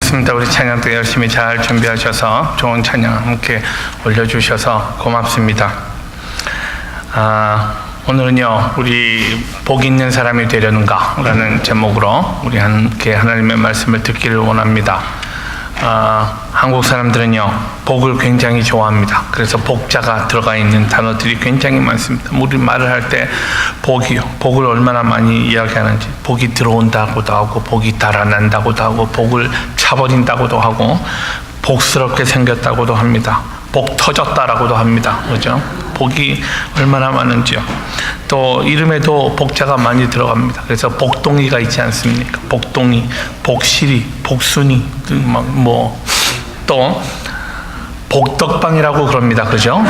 좋습니다. 우리 찬양도 열심히 잘 준비하셔서 좋은 찬양 함께 올려주셔서 고맙습니다. 오늘은요, 우리 복 있는 사람이 되려는가? 라는 제목으로 우리 함께 하나님의 말씀을 듣기를 원합니다. 한국 사람들은요, 복을 굉장히 좋아합니다. 그래서 복자가 들어가 있는 단어들이 굉장히 많습니다. 우리 말을 할 때 복을 얼마나 많이 이야기하는지, 복이 들어온다고도 하고, 복이 달아난다고도 하고, 복을 차버린다고도 하고, 복스럽게 생겼다고도 합니다. 복 터졌다라고도 합니다. 그죠? 복이 얼마나 많은지요. 또 이름에도 복자가 많이 들어갑니다. 그래서 복동이가 있지 않습니까? 복동이, 복실이, 복순이, 또 복덕방이라고 그럽니다. 그죠?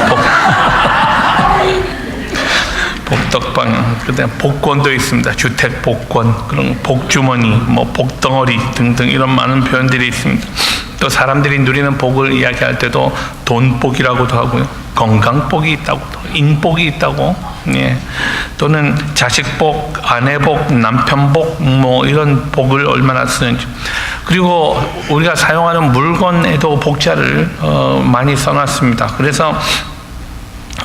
복덕방, 그다음 복권도 있습니다. 주택 복권, 그런 복주머니, 복덩어리 등등 이런 많은 표현들이 있습니다. 또 사람들이 누리는 복을 이야기할 때도 돈복이라고도 하고요, 건강복이 있다고, 인복이 있다고, 또는 자식복, 아내복, 남편복, 이런 복을 얼마나 쓰는지. 그리고 우리가 사용하는 물건에도 복자를 많이 써놨습니다. 그래서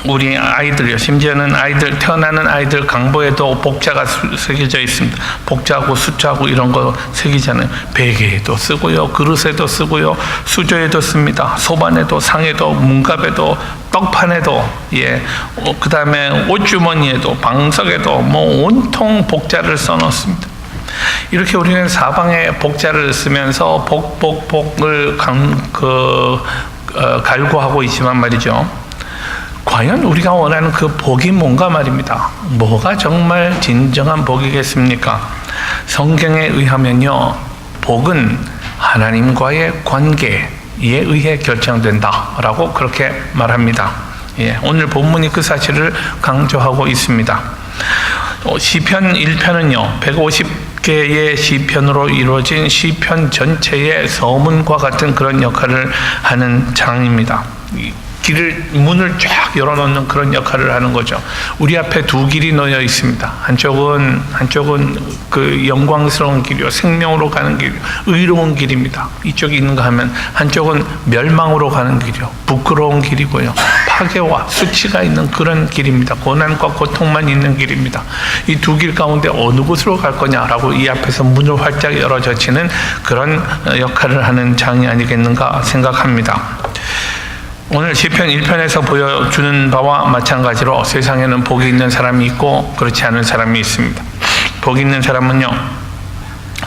우리 아이들요, 심지어는 태어나는 아이들 강보에도 복자가 새겨져 있습니다. 복자하고 숫자하고 이런 거 새기잖아요. 베개에도 쓰고요, 그릇에도 쓰고요, 수저에도 씁니다. 소반에도, 상에도, 문갑에도, 떡판에도, 그 다음에 옷주머니에도, 방석에도 온통 복자를 써놓습니다. 이렇게 우리는 사방에 복자를 쓰면서 복을 갈구하고 있지만 말이죠, 과연 우리가 원하는 그 복이 뭔가 말입니다. 뭐가 정말 진정한 복이겠습니까? 성경에 의하면요, 복은 하나님과의 관계에 의해 결정된다라고 그렇게 말합니다. 오늘 본문이 그 사실을 강조하고 있습니다. 시편 1편은요, 150개의 시편으로 이루어진 시편 전체의 서문과 같은 그런 역할을 하는 장입니다. 문을 쫙 열어놓는 그런 역할을 하는 거죠. 우리 앞에 두 길이 놓여 있습니다. 한쪽은 그 영광스러운 길이요, 생명으로 가는 길이요, 의로운 길입니다. 이쪽에 있는가 하면 한쪽은 멸망으로 가는 길이요, 부끄러운 길이고요, 파괴와 수치가 있는 그런 길입니다. 고난과 고통만 있는 길입니다. 이 두 길 가운데 어느 곳으로 갈 거냐라고 이 앞에서 문을 활짝 열어젖히는 그런 역할을 하는 장이 아니겠는가 생각합니다. 오늘 시편 1편에서 보여주는 바와 마찬가지로 세상에는 복이 있는 사람이 있고 그렇지 않은 사람이 있습니다. 복이 있는 사람은요,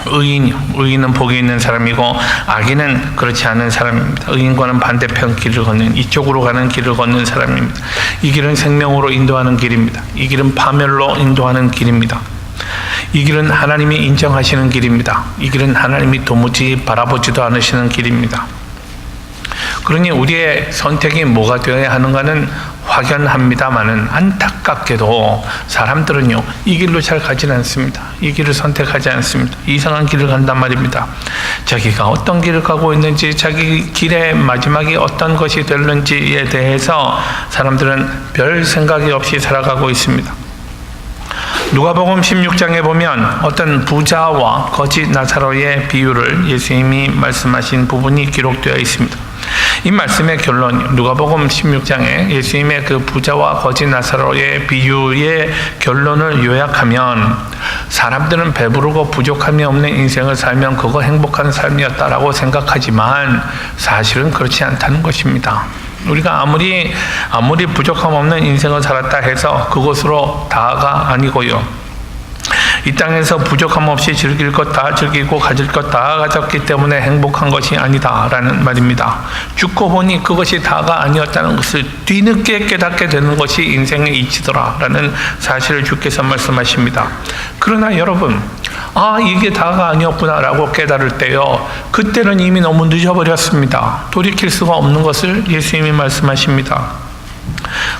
의인은 복이 있는 사람이고 악인은 그렇지 않은 사람입니다. 의인과는 반대편 길을 걷는, 이쪽으로 가는 길을 걷는 사람입니다. 이 길은 생명으로 인도하는 길입니다. 이 길은 파멸로 인도하는 길입니다. 이 길은 하나님이 인정하시는 길입니다. 이 길은 하나님이 도무지 바라보지도 않으시는 길입니다. 그러니 우리의 선택이 뭐가 되어야 하는가는 확연합니다마는 안타깝게도 사람들은요, 이 길로 잘 가지는 않습니다. 이 길을 선택하지 않습니다. 이상한 길을 간단 말입니다. 자기가 어떤 길을 가고 있는지, 자기 길의 마지막이 어떤 것이 될는지에 대해서 사람들은 별 생각이 없이 살아가고 있습니다. 누가복음 16장에 보면 어떤 부자와 거지 나사로의 비유를 예수님이 말씀하신 부분이 기록되어 있습니다. 이 말씀의 결론, 누가복음 16장에 예수님의 그 부자와 거지 나사로의 비유의 결론을 요약하면, 사람들은 배부르고 부족함이 없는 인생을 살면 그거 행복한 삶이었다라고 생각하지만 사실은 그렇지 않다는 것입니다. 우리가 아무리 부족함 없는 인생을 살았다 해서 그것으로 다가 아니고요, 이 땅에서 부족함 없이 즐길 것 다 즐기고 가질 것 다 가졌기 때문에 행복한 것이 아니다라는 말입니다. 죽고 보니 그것이 다가 아니었다는 것을 뒤늦게 깨닫게 되는 것이 인생의 이치더라라는 사실을 주께서 말씀하십니다. 그러나 여러분, 이게 다가 아니었구나라고 깨달을 때요, 그때는 이미 너무 늦어버렸습니다. 돌이킬 수가 없는 것을 예수님이 말씀하십니다.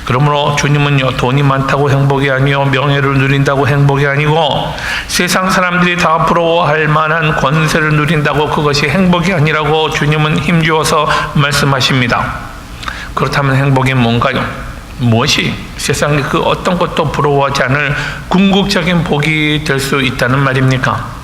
그러므로 주님은요, 돈이 많다고 행복이 아니요, 명예를 누린다고 행복이 아니고, 세상 사람들이 다 부러워할 만한 권세를 누린다고 그것이 행복이 아니라고 주님은 힘주어서 말씀하십니다. 그렇다면 행복이 뭔가요? 무엇이 세상의 그 어떤 것도 부러워하지 않을 궁극적인 복이 될 수 있다는 말입니까?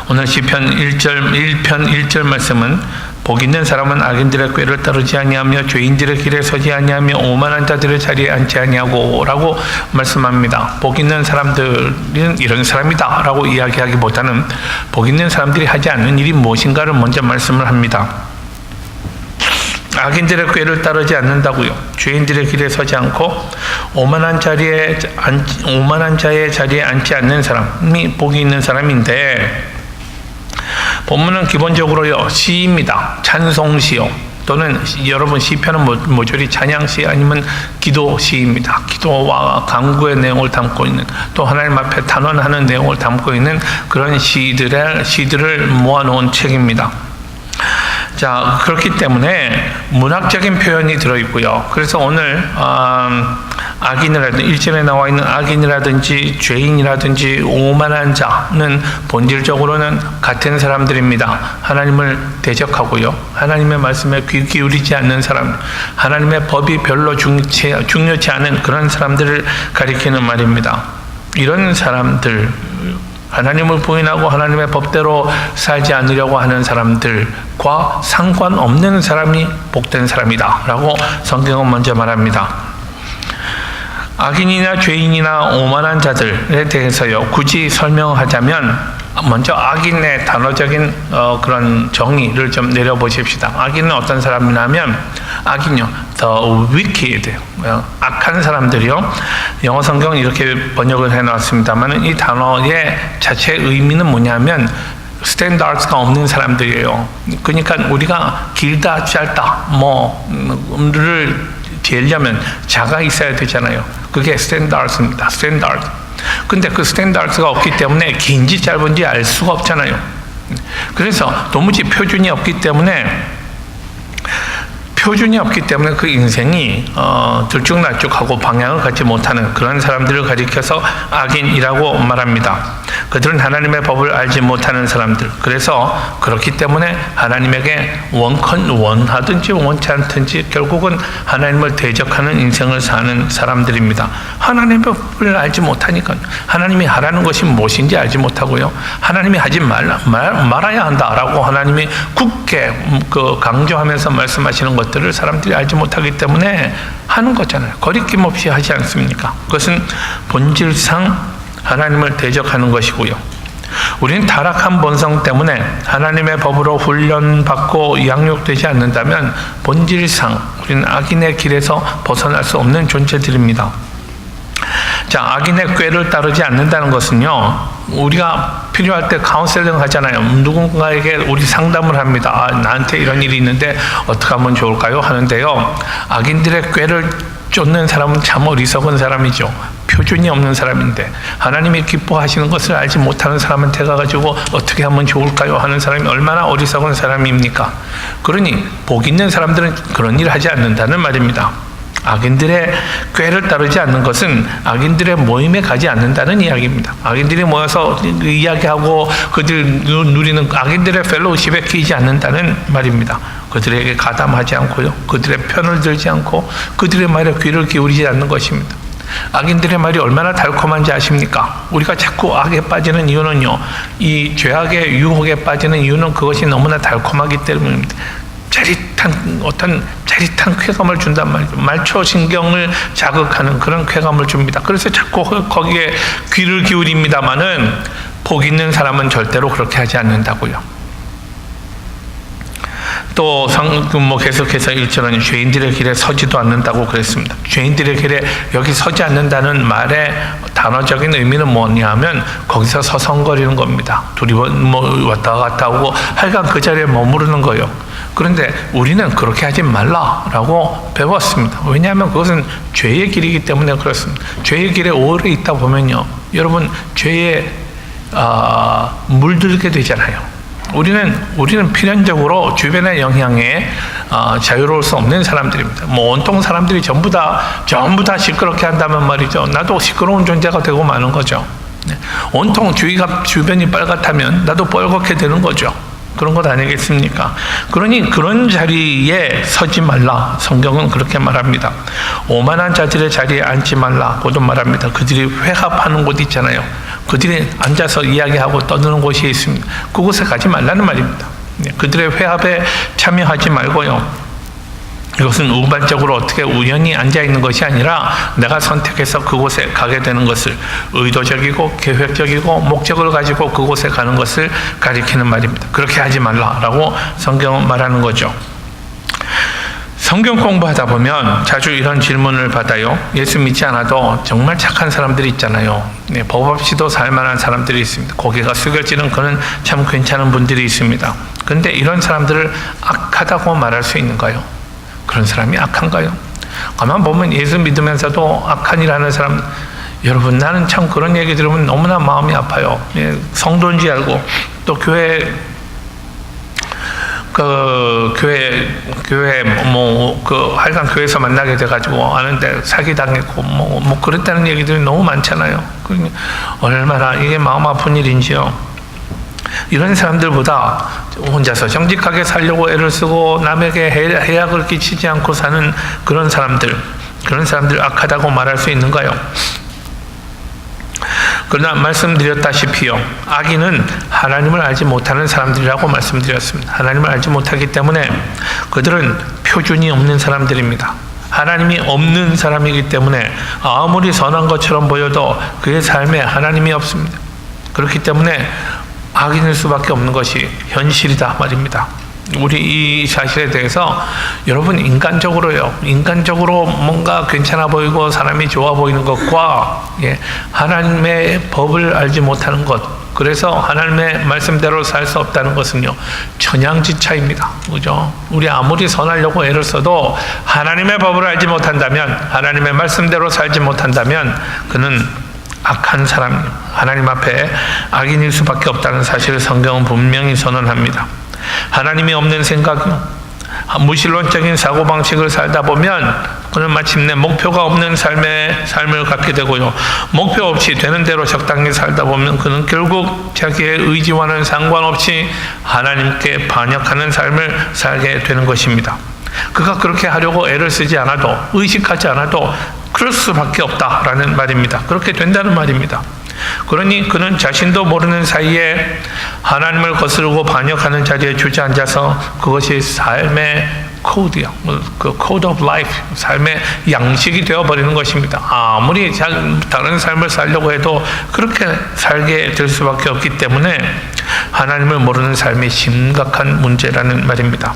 오늘 시편 1편 1절 말씀은 복 있는 사람은 악인들의 꾀를 따르지 아니하며 죄인들의 길에 서지 아니하며 오만한 자들의 자리에 앉지 아니하고 라고 말씀합니다. 복 있는 사람들은 이런 사람이다 라고 이야기하기보다는 복 있는 사람들이 하지 않는 일이 무엇인가를 먼저 말씀을 합니다. 악인들의 꾀를 따르지 않는다고요. 죄인들의 길에 서지 않고 오만한 자의 자리에 앉지 않는 사람이 복이 있는 사람인데, 본문은 기본적으로요 시입니다. 찬송시요, 또는 여러분 시편은 모조리 찬양시 아니면 기도시입니다. 기도와 간구의 내용을 담고 있는, 또 하나님 앞에 단언하는 내용을 담고 있는 그런 시들을 모아놓은 책입니다. 자, 그렇기 때문에 문학적인 표현이 들어있고요. 그래서 오늘 악인이라든지 1절에 나와 있는 악인이라든지 죄인이라든지 오만한 자는 본질적으로는 같은 사람들입니다. 하나님을 대적하고요, 하나님의 말씀에 귀 기울이지 않는 사람, 하나님의 법이 별로 중요치 않은 그런 사람들을 가리키는 말입니다. 이런 사람들, 하나님을 부인하고 하나님의 법대로 살지 않으려고 하는 사람들과 상관없는 사람이 복된 사람이다 라고 성경은 먼저 말합니다. 악인이나 죄인이나 오만한 자들에 대해서요 굳이 설명하자면, 먼저 악인의 단어적인 그런 정의를 좀 내려보십시다. 악인은 어떤 사람이냐면, 악인요, the wicked, 악한 사람들이요. 영어 성경은 이렇게 번역을 해놨습니다만, 이 단어의 자체 의미는 뭐냐면 스탠다드가 없는 사람들이에요. 그러니까 우리가 길다 짧다 뭐를 재려면 자가 있어야 되잖아요. 그게 스탠다드입니다. 스탠다드. 근데 그 스탠다드가 없기 때문에 긴지 짧은지 알 수가 없잖아요. 그래서 도무지 표준이 없기 때문에 그 인생이 들쭉날쭉하고 방향을 갖지 못하는 그런 사람들을 가리켜서 악인이라고 말합니다. 그들은 하나님의 법을 알지 못하는 사람들. 그래서 그렇기 때문에 하나님에게 원하든지 원치 않든지 결국은 하나님을 대적하는 인생을 사는 사람들입니다. 하나님의 법을 알지 못하니까, 하나님이 하라는 것이 무엇인지 알지 못하고요, 하나님이 하지 말아야 한다라고 하나님이 굳게 강조하면서 말씀하시는 것들을 사람들이 알지 못하기 때문에 하는 거잖아요. 거리낌 없이 하지 않습니까? 그것은 본질상 하나님을 대적하는 것이고요. 우리는 타락한 본성 때문에 하나님의 법으로 훈련받고 양육되지 않는다면 본질상 우리는 악인의 길에서 벗어날 수 없는 존재들입니다. 자, 악인의 꾀를 따르지 않는다는 것은요, 우리가 필요할 때 카운셀링 하잖아요. 누군가에게 우리 상담을 합니다. 나한테 이런 일이 있는데 어떻게 하면 좋을까요? 하는데요, 악인들의 꾀를 쫓는 사람은 참 어리석은 사람이죠. 표준이 없는 사람인데, 하나님이 기뻐하시는 것을 알지 못하는 사람한테 가가지고 어떻게 하면 좋을까요? 하는 사람이 얼마나 어리석은 사람입니까? 그러니 복 있는 사람들은 그런 일을 하지 않는다는 말입니다. 악인들의 꾀를 따르지 않는 것은 악인들의 모임에 가지 않는다는 이야기입니다. 악인들이 모여서 이야기하고 그들 누리는 악인들의 펠로우십에 끼지 않는다는 말입니다. 그들에게 가담하지 않고요, 그들의 편을 들지 않고 그들의 말에 귀를 기울이지 않는 것입니다. 악인들의 말이 얼마나 달콤한지 아십니까? 우리가 자꾸 악에 빠지는 이유는요, 이 죄악의 유혹에 빠지는 이유는 그것이 너무나 달콤하기 때문입니다. 짜릿한 쾌감을 준단 말이죠. 말초신경을 자극하는 그런 쾌감을 줍니다. 그래서 자꾸 거기에 귀를 기울입니다마는 복 있는 사람은 절대로 그렇게 하지 않는다고요. 또 계속해서 1절은 죄인들의 길에 서지도 않는다고 그랬습니다. 죄인들의 길에 여기 서지 않는다는 말의 단어적인 의미는 뭐냐면 거기서 서성거리는 겁니다. 둘이 왔다 갔다 하고 하여간 그 자리에 머무르는 거예요. 그런데 우리는 그렇게 하지 말라라고 배웠습니다. 왜냐하면 그것은 죄의 길이기 때문에 그렇습니다. 죄의 길에 오래 있다 보면요, 여러분 죄에 물들게 되잖아요. 우리는 필연적으로 주변의 영향에 자유로울 수 없는 사람들입니다. 온통 사람들이 전부 다 시끄럽게 한다면 말이죠, 나도 시끄러운 존재가 되고 마는 거죠. 온통 주변이 빨갛다면 나도 뻘겋게 되는 거죠. 그런 것 아니겠습니까? 그러니 그런 자리에 서지 말라, 성경은 그렇게 말합니다. 오만한 자들의 자리에 앉지 말라고도 말합니다. 그들이 회합하는 곳 있잖아요. 그들이 앉아서 이야기하고 떠드는 곳이 있습니다. 그곳에 가지 말라는 말입니다. 그들의 회합에 참여하지 말고요. 이것은 우발적으로 어떻게 우연히 앉아있는 것이 아니라 내가 선택해서 그곳에 가게 되는 것을 의도적이고 계획적이고 목적을 가지고 그곳에 가는 것을 가리키는 말입니다. 그렇게 하지 말라라고 성경은 말하는 거죠. 성경 공부하다 보면 자주 이런 질문을 받아요. 예수 믿지 않아도 정말 착한 사람들이 있잖아요. 법 없이도 살만한 사람들이 있습니다. 고개가 숙여지는 그런 참 괜찮은 분들이 있습니다. 그런데 이런 사람들을 악하다고 말할 수 있는가요? 그런 사람이 악한가요? 가만 보면 예수 믿으면서도 악한 일 하는 사람, 여러분, 나는 참 그런 얘기 들으면 너무나 마음이 아파요. 성도인지 알고 또 하여간 교회에서 만나게 돼가지고 아는데 사기당했고 뭐 그랬다는 얘기들이 너무 많잖아요. 얼마나 이게 마음 아픈 일인지요. 이런 사람들보다 혼자서 정직하게 살려고 애를 쓰고 남에게 해악을 끼치지 않고 사는 그런 사람들 악하다고 말할 수 있는가요? 그러나 말씀드렸다시피요, 악인은 하나님을 알지 못하는 사람들이라고 말씀드렸습니다. 하나님을 알지 못하기 때문에 그들은 표준이 없는 사람들입니다. 하나님이 없는 사람이기 때문에 아무리 선한 것처럼 보여도 그의 삶에 하나님이 없습니다. 그렇기 때문에 악인일 수밖에 없는 것이 현실이다 말입니다. 우리 이 사실에 대해서 여러분, 인간적으로 뭔가 괜찮아 보이고 사람이 좋아 보이는 것과 하나님의 법을 알지 못하는 것, 그래서 하나님의 말씀대로 살 수 없다는 것은요, 천양지차입니다. 그죠? 우리 아무리 선하려고 애를 써도 하나님의 법을 알지 못한다면, 하나님의 말씀대로 살지 못한다면 그는 악한 사람이요, 하나님 앞에 악인일 수밖에 없다는 사실을 성경은 분명히 선언합니다. 하나님이 없는 생각이요, 무신론적인 사고방식을 살다 보면 그는 마침내 목표가 없는 삶을 갖게 되고요, 목표 없이 되는 대로 적당히 살다 보면 그는 결국 자기의 의지와는 상관없이 하나님께 반역하는 삶을 살게 되는 것입니다. 그가 그렇게 하려고 애를 쓰지 않아도, 의식하지 않아도 그럴 수밖에 없다라는 말입니다. 그렇게 된다는 말입니다. 그러니 그는 자신도 모르는 사이에 하나님을 거스르고 반역하는 자리에 주저앉아서 그것이 삶의 코드요, 그 코드 오브 라이프, 삶의 양식이 되어버리는 것입니다. 아무리 다른 삶을 살려고 해도 그렇게 살게 될 수밖에 없기 때문에 하나님을 모르는 삶이 심각한 문제라는 말입니다.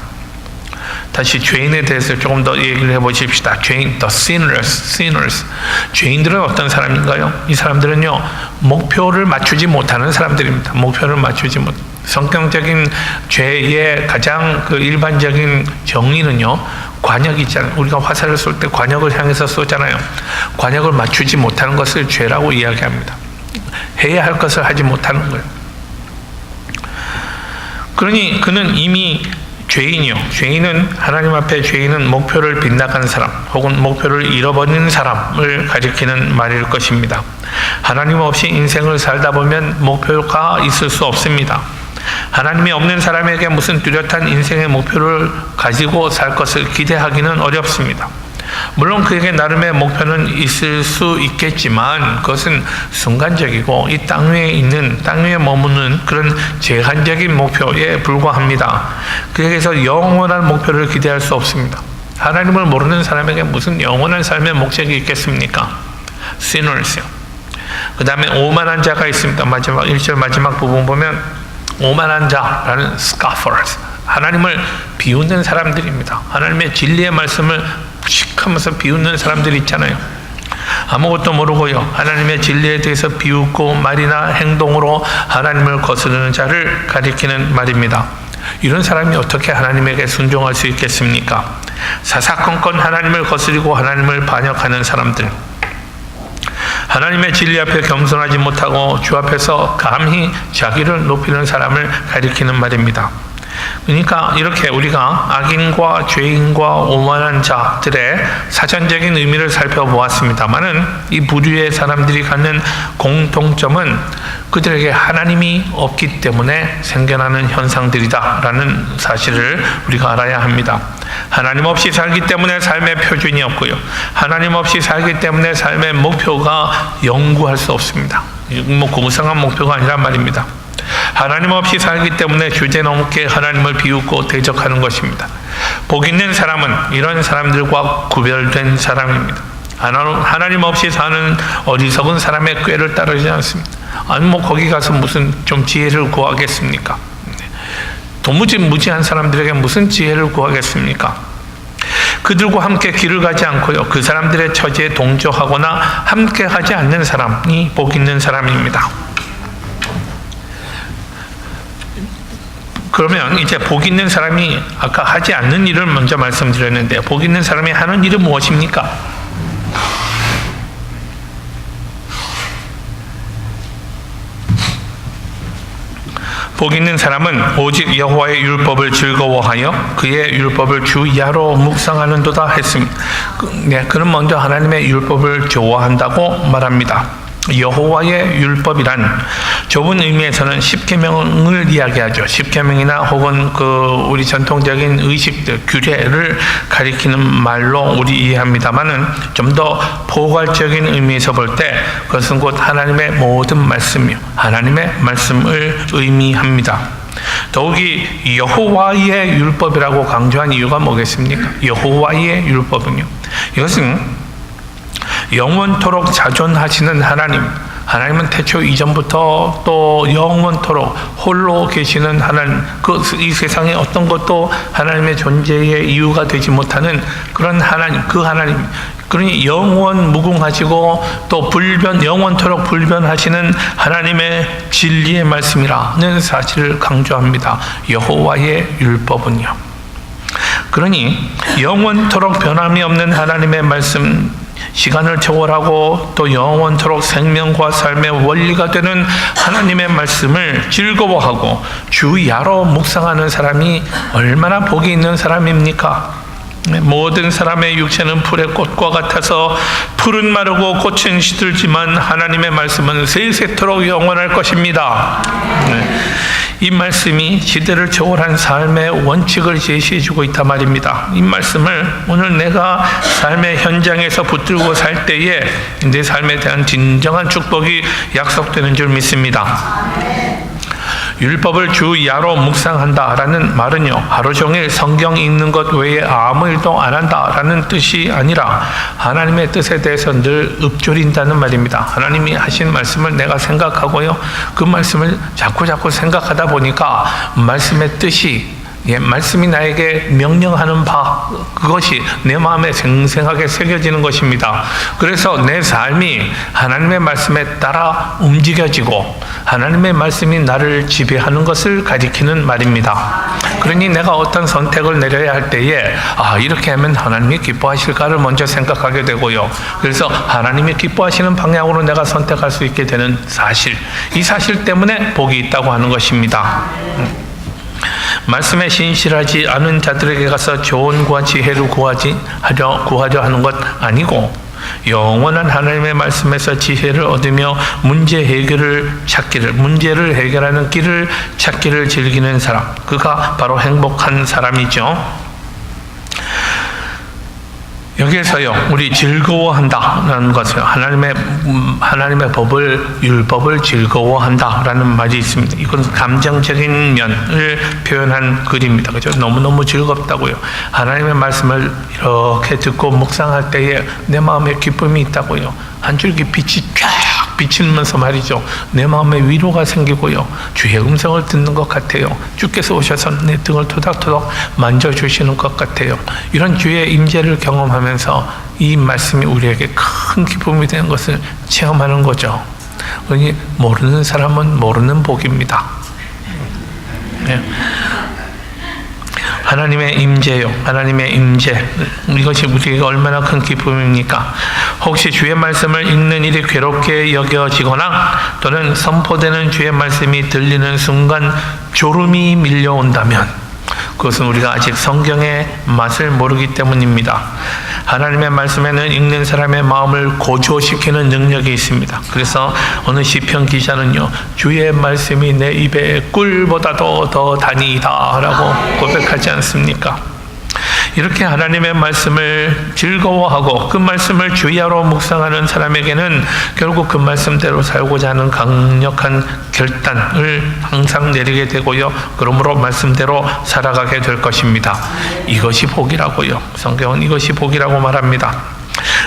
다시 죄인에 대해서 조금 더 얘기를 해보십시다. 죄인, the sinners. 죄인들은 어떤 사람인가요? 이 사람들은요, 목표를 맞추지 못하는 사람들입니다. 목표를 맞추지 못. 성경적인 죄의 가장 일반적인 정의는요, 관역이 있잖아요. 우리가 화살을 쏠 때 관역을 향해서 쏘잖아요. 관역을 맞추지 못하는 것을 죄라고 이야기합니다. 해야 할 것을 하지 못하는 거예요. 그러니 그는 이미 죄인이요, 죄인은 하나님 앞에 죄인은 목표를 빗나간 사람 혹은 목표를 잃어버리는 사람을 가리키는 말일 것입니다. 하나님 없이 인생을 살다 보면 목표가 있을 수 없습니다. 하나님이 없는 사람에게 무슨 뚜렷한 인생의 목표를 가지고 살 것을 기대하기는 어렵습니다. 물론 그에게 나름의 목표는 있을 수 있겠지만 그것은 순간적이고 이 땅 위에 머무는 그런 제한적인 목표에 불과합니다. 그에게서 영원한 목표를 기대할 수 없습니다. 하나님을 모르는 사람에게 무슨 영원한 삶의 목적이 있겠습니까? sinners요. 그 다음에 오만한 자가 있습니다. 마지막 1절 마지막 부분 보면 오만한 자라는 scoffers, 하나님을 비웃는 사람들입니다. 하나님의 진리의 말씀을 하면서 비웃는 사람들이 있잖아요. 아무것도 모르고요, 하나님의 진리에 대해서 비웃고 말이나 행동으로 하나님을 거스르는 자를 가리키는 말입니다. 이런 사람이 어떻게 하나님에게 순종할 수 있겠습니까? 사사건건 하나님을 거스리고 하나님을 반역하는 사람들, 하나님의 진리 앞에 겸손하지 못하고 주 앞에서 감히 자기를 높이는 사람을 가리키는 말입니다. 그러니까 이렇게 우리가 악인과 죄인과 오만한 자들의 사전적인 의미를 살펴보았습니다만은 이 부류의 사람들이 갖는 공통점은 그들에게 하나님이 없기 때문에 생겨나는 현상들이다라는 사실을 우리가 알아야 합니다. 하나님 없이 살기 때문에 삶의 표준이 없고요, 하나님 없이 살기 때문에 삶의 목표가 영구할 수 없습니다. 뭐 고무상한 목표가 아니란 말입니다. 하나님 없이 살기 때문에 주제넘게 하나님을 비웃고 대적하는 것입니다. 복 있는 사람은 이런 사람들과 구별된 사람입니다. 하나님 없이 사는 어리석은 사람의 꾀를 따르지 않습니다. 아니 뭐 거기 가서 무슨 좀 지혜를 구하겠습니까? 도무지 무지한 사람들에게 무슨 지혜를 구하겠습니까? 그들과 함께 길을 가지 않고요, 그 사람들의 처지에 동조하거나 함께 하지 않는 사람이 복 있는 사람입니다. 그러면 이제 복 있는 사람이 아까 하지 않는 일을 먼저 말씀드렸는데, 복 있는 사람이 하는 일은 무엇입니까? 복 있는 사람은 오직 여호와의 율법을 즐거워하여 그의 율법을 주야로 묵상하는도다 했습니다. 그는 먼저 하나님의 율법을 좋아한다고 말합니다. 여호와의 율법이란 좁은 의미에서는 십계명을 이야기하죠. 십계명이나 혹은 우리 전통적인 의식들, 규례를 가리키는 말로 우리 이해합니다만은 좀 더 포괄적인 의미에서 볼 때 그것은 곧 하나님의 모든 말씀이요, 하나님의 말씀을 의미합니다. 더욱이 여호와의 율법이라고 강조한 이유가 뭐겠습니까? 여호와의 율법은요, 이것은 영원토록 자존하시는 하나님은 태초 이전부터 또 영원토록 홀로 계시는 하나님, 이 세상에 어떤 것도 하나님의 존재의 이유가 되지 못하는 그런 하나님, 그러니 영원 무궁하시고 또 영원토록 불변하시는 하나님의 진리의 말씀이라는 사실을 강조합니다. 여호와의 율법은요. 그러니 영원토록 변함이 없는 하나님의 말씀, 시간을 초월하고 또 영원토록 생명과 삶의 원리가 되는 하나님의 말씀을 즐거워하고 주야로 묵상하는 사람이 얼마나 복이 있는 사람입니까? 모든 사람의 육체는 풀의 꽃과 같아서 풀은 마르고 꽃은 시들지만 하나님의 말씀은 세세토록 영원할 것입니다. 이 말씀이 시대를 초월한 삶의 원칙을 제시해주고 있단 말입니다. 이 말씀을 오늘 내가 삶의 현장에서 붙들고 살 때에 내 삶에 대한 진정한 축복이 약속되는 줄 믿습니다. 율법을 주야로 묵상한다라는 말은요, 하루 종일 성경 읽는 것 외에 아무 일도 안 한다라는 뜻이 아니라 하나님의 뜻에 대해서 늘 읊조린다는 말입니다. 하나님이 하신 말씀을 내가 생각하고요, 그 말씀을 자꾸 생각하다 보니까 말씀의 뜻이, 말씀이 나에게 명령하는 바, 그것이 내 마음에 생생하게 새겨지는 것입니다. 그래서 내 삶이 하나님의 말씀에 따라 움직여지고 하나님의 말씀이 나를 지배하는 것을 가리키는 말입니다. 그러니 내가 어떤 선택을 내려야 할 때에 이렇게 하면 하나님이 기뻐하실까를 먼저 생각하게 되고요, 그래서 하나님이 기뻐하시는 방향으로 내가 선택할 수 있게 되는 사실, 이 사실 때문에 복이 있다고 하는 것입니다. 말씀에 신실하지 않은 자들에게 가서 조언과 지혜를 구하려 하는 것 아니고, 영원한 하나님의 말씀에서 지혜를 얻으며 문제를 해결하는 길을 찾기를 즐기는 사람, 그가 바로 행복한 사람이죠. 여기에서요, 우리 즐거워한다라는 것은 하나님의 율법을 즐거워한다라는 말이 있습니다. 이건 감정적인 면을 표현한 글입니다. 그죠? 너무너무 즐겁다고요. 하나님의 말씀을 이렇게 듣고 묵상할 때에 내 마음에 기쁨이 있다고요. 한 줄기 빛이 쫙 비치면서 말이죠, 내 마음에 위로가 생기고요, 주의 음성을 듣는 것 같아요. 주께서 오셔서 내 등을 토닥토닥 만져주시는 것 같아요. 이런 주의 임재를 경험하면서 이 말씀이 우리에게 큰 기쁨이 되는 것을 체험하는 거죠. 그러니 모르는 사람은 모르는 복입니다. 네. 하나님의 임재요, 하나님의 임재, 이것이 우리에게 얼마나 큰 기쁨입니까? 혹시 주의 말씀을 읽는 일이 괴롭게 여겨지거나 또는 선포되는 주의 말씀이 들리는 순간 졸음이 밀려온다면 그것은 우리가 아직 성경의 맛을 모르기 때문입니다. 하나님의 말씀에는 읽는 사람의 마음을 고조시키는 능력이 있습니다. 그래서 어느 시편 기자는요, 주의 말씀이 내 입에 꿀보다도 더 다니이다 라고 고백하지 않습니까? 이렇게 하나님의 말씀을 즐거워하고 그 말씀을 주야로 묵상하는 사람에게는 결국 그 말씀대로 살고자 하는 강력한 결단을 항상 내리게 되고요. 그러므로 말씀대로 살아가게 될 것입니다. 이것이 복이라고요. 성경은 이것이 복이라고 말합니다.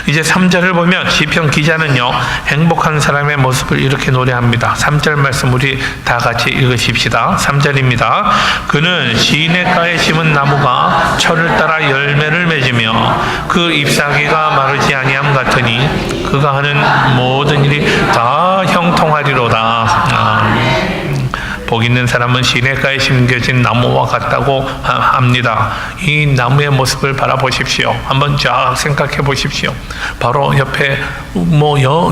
이제 3절을 보면 시편 기자는요, 행복한 사람의 모습을 이렇게 노래합니다. 3절 말씀 우리 다 같이 읽으십시다. 3절입니다. 그는 시냇가에 심은 나무가 철을 따라 열매를 맺으며 그 잎사귀가 마르지 아니함 같으니 그가 하는 모든 일이 다 형통하리로다. 복 있는 사람은 시냇가에 심겨진 나무와 같다고 합니다. 이 나무의 모습을 바라보십시오. 한번 쫙 생각해 보십시오. 바로 옆에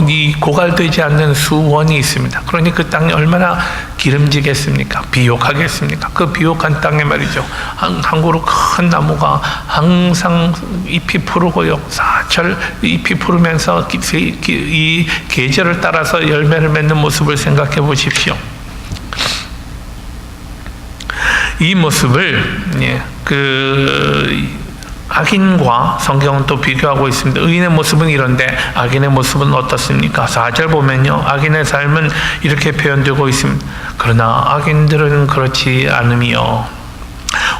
이 고갈되지 않는 수원이 있습니다. 그러니 그 땅이 얼마나 기름지겠습니까? 비옥하겠습니까? 그 비옥한 땅에 말이죠. 한 그루 큰 나무가 항상 잎이 푸르고요. 사철 잎이 푸르면서 이 계절을 따라서 열매를 맺는 모습을 생각해 보십시오. 이 모습을 악인과 성경은 또 비교하고 있습니다. 의인의 모습은 이런데 악인의 모습은 어떻습니까? 4절 보면요, 악인의 삶은 이렇게 표현되고 있습니다. 그러나 악인들은 그렇지 않으며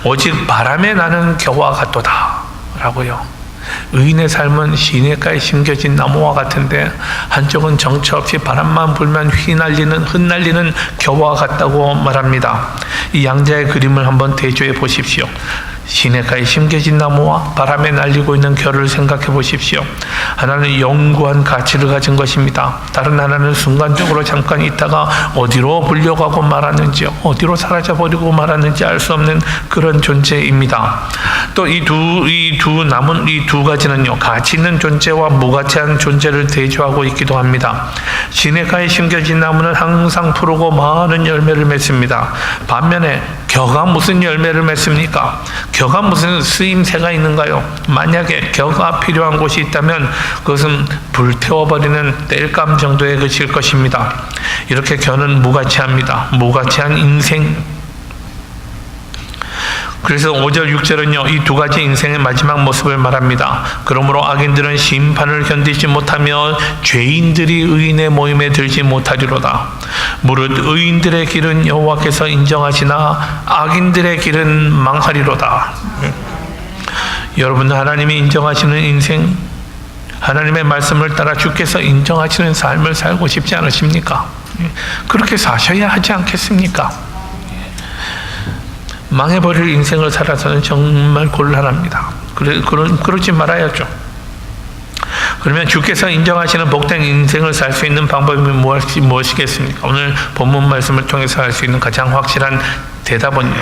오직 바람에 나는 겨와 같도다 라고요. 의인의 삶은 시냇가에 심겨진 나무와 같은데 한쪽은 정처 없이 바람만 불면 흩날리는 겨와 같다고 말합니다. 이 양자의 그림을 한번 대조해 보십시오. 시냇가에 심겨진 나무와 바람에 날리고 있는 겨를 생각해 보십시오. 하나는 영구한 가치를 가진 것입니다. 다른 하나는 순간적으로 잠깐 있다가 어디로 불려가고 말았는지, 어디로 사라져버리고 말았는지 알 수 없는 그런 존재입니다. 또 이 두 가지는요, 가치 있는 존재와 무가치한 존재를 대조하고 있기도 합니다. 시냇가에 심겨진 나무는 항상 푸르고 많은 열매를 맺습니다. 반면에 겨가 무슨 열매를 맺습니까? 겨가 무슨 쓰임새가 있는가요? 만약에 겨가 필요한 곳이 있다면 그것은 불태워버리는 땔감 정도에 그칠 것입니다. 이렇게 겨는 무가치합니다. 무가치한 인생. 그래서 5절, 6절은요, 이 두 가지 인생의 마지막 모습을 말합니다. 그러므로 악인들은 심판을 견디지 못하며 죄인들이 의인의 모임에 들지 못하리로다. 무릇 의인들의 길은 여호와께서 인정하시나 악인들의 길은 망하리로다. 여러분, 하나님이 인정하시는 인생, 하나님의 말씀을 따라 주께서 인정하시는 삶을 살고 싶지 않으십니까? 그렇게 사셔야 하지 않겠습니까? 망해버릴 인생을 살아서는 정말 곤란합니다. 그러지 말아야죠. 그러면 주께서 인정하시는 복된 인생을 살 수 있는 방법이 무엇이겠습니까? 오늘 본문 말씀을 통해서 할 수 있는 가장 확실한 대답은요,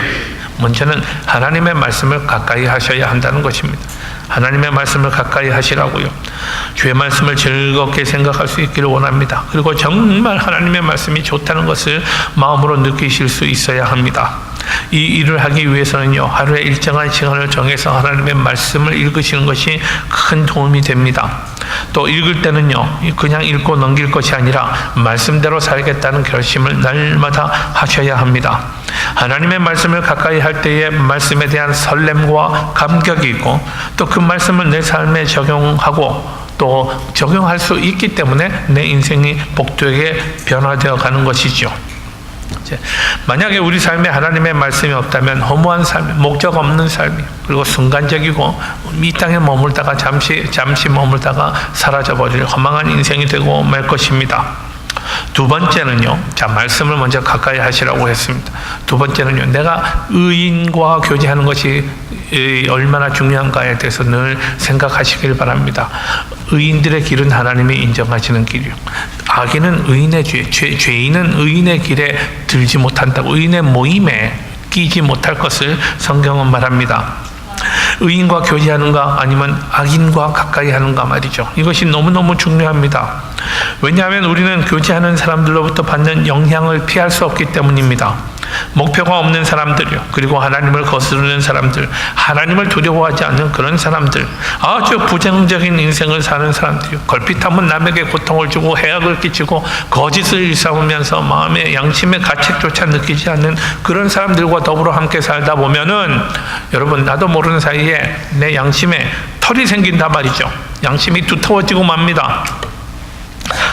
먼저는 하나님의 말씀을 가까이 하셔야 한다는 것입니다. 하나님의 말씀을 가까이 하시라고요. 주의 말씀을 즐겁게 생각할 수 있기를 원합니다. 그리고 정말 하나님의 말씀이 좋다는 것을 마음으로 느끼실 수 있어야 합니다. 이 일을 하기 위해서는요, 하루에 일정한 시간을 정해서 하나님의 말씀을 읽으시는 것이 큰 도움이 됩니다. 또 읽을 때는요, 그냥 읽고 넘길 것이 아니라 말씀대로 살겠다는 결심을 날마다 하셔야 합니다. 하나님의 말씀을 가까이 할 때에 말씀에 대한 설렘과 감격이 있고, 또 그 말씀을 내 삶에 적용하고 또 적용할 수 있기 때문에 내 인생이 복되게 변화되어 가는 것이죠. 만약에 우리 삶에 하나님의 말씀이 없다면 허무한 삶, 목적 없는 삶이, 그리고 순간적이고 이 땅에 머물다가 잠시 머물다가 사라져버릴 허망한 인생이 되고 말 것입니다. 두 번째는요, 말씀을 먼저 가까이 하시라고 했습니다. 두 번째는요, 내가 의인과 교제하는 것이 얼마나 중요한가에 대해서 늘 생각하시길 바랍니다. 의인들의 길은 하나님이 인정하시는 길이요. 악인은 의인의 죄인은 의인의 길에 들지 못한다고, 의인의 모임에 끼지 못할 것을 성경은 말합니다. 의인과 교제하는가 아니면 악인과 가까이 하는가 말이죠. 이것이 너무너무 중요합니다. 왜냐하면 우리는 교제하는 사람들로부터 받는 영향을 피할 수 없기 때문입니다. 목표가 없는 사람들이요. 그리고 하나님을 거스르는 사람들, 하나님을 두려워하지 않는 그런 사람들, 아주 부정적인 인생을 사는 사람들이요. 걸핏하면 남에게 고통을 주고 해악을 끼치고 거짓을 일삼으면서 마음의 양심의 가책조차 느끼지 않는 그런 사람들과 더불어 함께 살다 보면은 여러분, 나도 모르는 사이에 내 양심에 털이 생긴단 말이죠. 양심이 두터워지고 맙니다.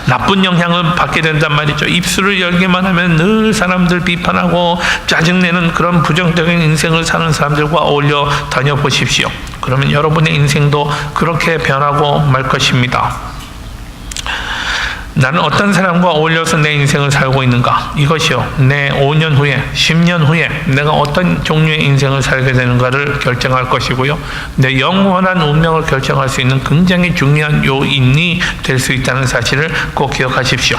나쁜 영향을 받게 된단 말이죠. 입술을 열기만 하면 늘 사람들 비판하고 짜증내는 그런 부정적인 인생을 사는 사람들과 어울려 다녀보십시오. 그러면 여러분의 인생도 그렇게 변하고 말 것입니다. 나는 어떤 사람과 어울려서 내 인생을 살고 있는가? 이것이요, 내 5년 후에, 10년 후에 내가 어떤 종류의 인생을 살게 되는가를 결정할 것이고요, 내 영원한 운명을 결정할 수 있는 굉장히 중요한 요인이 될 수 있다는 사실을 꼭 기억하십시오.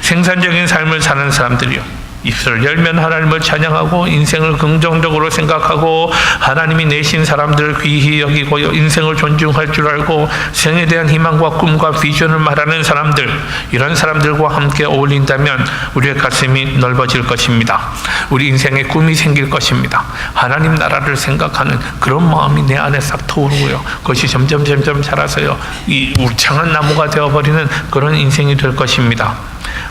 생산적인 삶을 사는 사람들이요, 입술을 열면 하나님을 찬양하고 인생을 긍정적으로 생각하고 하나님이 내신 사람들을 귀히 여기고 인생을 존중할 줄 알고 생에 대한 희망과 꿈과 비전을 말하는 사람들, 이런 사람들과 함께 어울린다면 우리의 가슴이 넓어질 것입니다. 우리 인생에 꿈이 생길 것입니다. 하나님 나라를 생각하는 그런 마음이 내 안에 싹 터오르고요, 그것이 점점 자라서요, 이 울창한 나무가 되어버리는 그런 인생이 될 것입니다.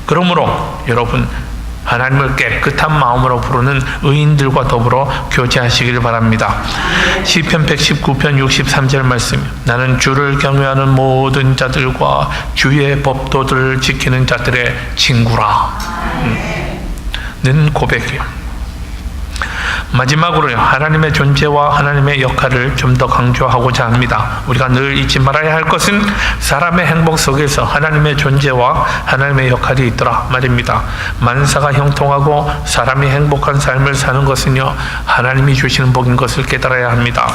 그러므로 여러분, 하나님을 깨끗한 마음으로 부르는 의인들과 더불어 교제하시길 바랍니다. 시편 119편 63절 말씀, 나는 주를 경외하는 모든 자들과 주의 법도들을 지키는 자들의 친구라 는 고백이요. 마지막으로요, 하나님의 존재와 하나님의 역할을 좀 더 강조하고자 합니다. 우리가 늘 잊지 말아야 할 것은 사람의 행복 속에서 하나님의 존재와 하나님의 역할이 있더라 말입니다. 만사가 형통하고 사람이 행복한 삶을 사는 것은요, 하나님이 주시는 복인 것을 깨달아야 합니다.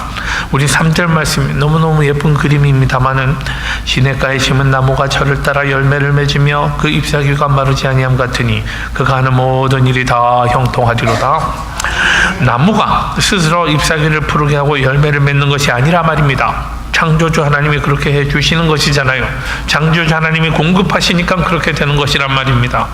우리 3절 말씀이 너무너무 예쁜 그림입니다마는 시냇가에 심은 나무가 저를 따라 열매를 맺으며 그 잎사귀가 마르지 아니함 같으니 그가 하는 모든 일이 다 형통하리로다. 나무가 스스로 잎사귀를 푸르게 하고 열매를 맺는 것이 아니라 말입니다. 창조주 하나님이 그렇게 해주시는 것이잖아요. 창조주 하나님이 공급하시니까 그렇게 되는 것이란 말입니다.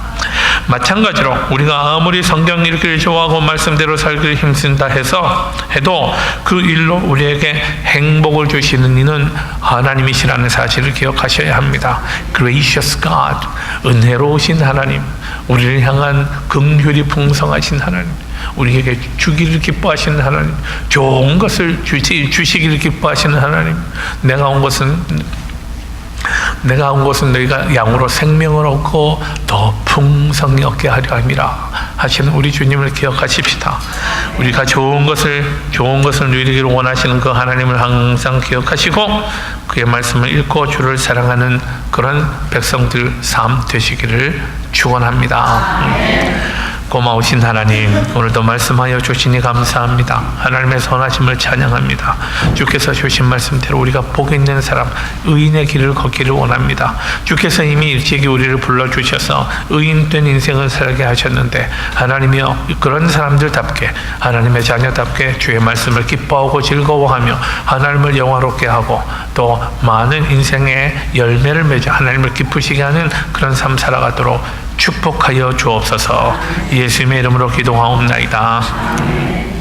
마찬가지로 우리가 아무리 성경 읽기를 좋아하고 말씀대로 살기를 힘쓴다 해도 그 일로 우리에게 행복을 주시는 이는 하나님이시라는 사실을 기억하셔야 합니다. Gracious God, 은혜로우신 하나님, 우리를 향한 긍휼이 풍성하신 하나님, 우리에게 주기를 기뻐하시는 하나님, 좋은 것을 주시기를 기뻐하시는 하나님, 내가 온 것은 너희가 양으로 생명을 얻고 더 풍성히 얻게 하려 함이라 하시는 우리 주님을 기억하십시다. 우리가 좋은 것을 누리기를 원하시는 그 하나님을 항상 기억하시고 그의 말씀을 읽고 주를 사랑하는 그런 백성들 삶 되시기를 축원합니다. 고마우신 하나님, 오늘도 말씀하여 주시니 감사합니다. 하나님의 선하심을 찬양합니다. 주께서 주신 말씀대로 우리가 복 있는 사람, 의인의 길을 걷기를 원합니다. 주께서 이미 일찍이 우리를 불러주셔서 의인된 인생을 살게 하셨는데 하나님이여, 그런 사람들답게 하나님의 자녀답게 주의 말씀을 기뻐하고 즐거워하며 하나님을 영화롭게 하고 또 많은 인생의 열매를 맺어 하나님을 기쁘시게 하는 그런 삶 살아가도록 축복하여 주옵소서. 예수님의 이름으로 기도하옵나이다.